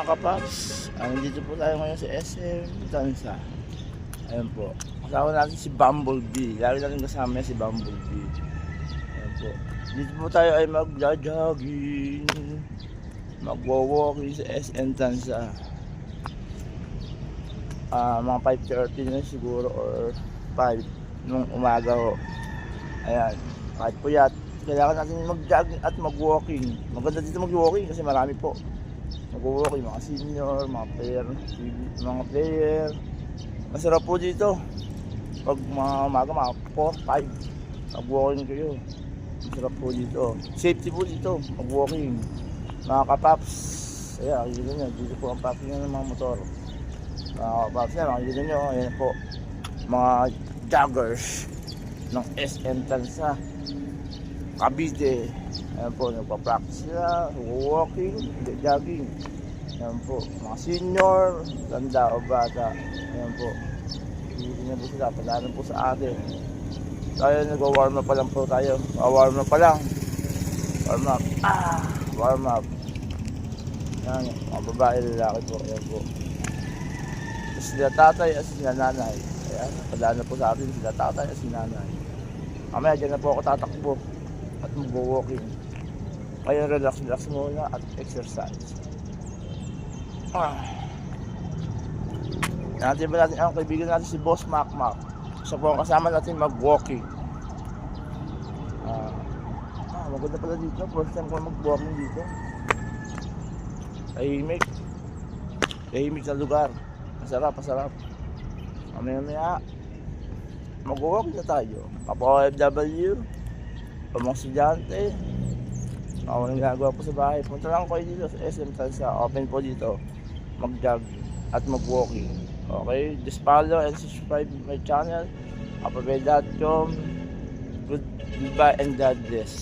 kapaps, nandito po tayo ngayon sa SM Tansa. Ayan po, kasama natin si Bumblebee. Lagi natin kasama si Bumblebee. Ayan po, dito po tayo ay magja-jogging, magwa-walking sa SM Tansa. Mga 5:30 na siguro or 5 nung umaga ho. Ayan, kahit po yan, kailangan natin mag-jogging at mag-walking. Maganda dito mag-walking kasi marami po mag-walking, mga senior, mga player. Masarap po dito pag mga umaga, mga 4, 5 mag-walking kayo. Masarap po dito, safety po dito mag-walking, mga kapaps. Ayan, makikita nyo, dito po ang parking ng mga motor. Mga kapaps yan, makikita nyo, ayan po mga joggers ng SM Tansa Cavite. Ayan po, nagpa-practice sila, walking, jogging. Ayan po, mga senior, tanda o bata. Ayan po, hindi na po sila, palaran po sa atin. Tayo nag-warm up pa lang po tayo. Warm up pa lang. Warm up. Warm up. Ayan, mga babae, lalaki po. Ayan po. Sila tatay at sila nanay. Ayan, palaran po sa atin sila tatay at sila nanay. Mamaya dyan na po ako tatakbo at mag-walking. Ngayon relax muna at exercise. Natin ba natin ang kaibigan natin si Boss Mac. Siya po ang kasama natin mag-walking. Maganda pala dito. First time ko mag-walking dito. Tahimik sa lugar. Masarap. Mamaya mag-walking na tayo. Kapag-OFW, mga estudyante, walang ginagawa po sa bahay, punta lang kayo dito sa SM Tansa. Open po dito mag-jog at mag-walking. Okay, just follow and subscribe my channel. Goodbye and God bless.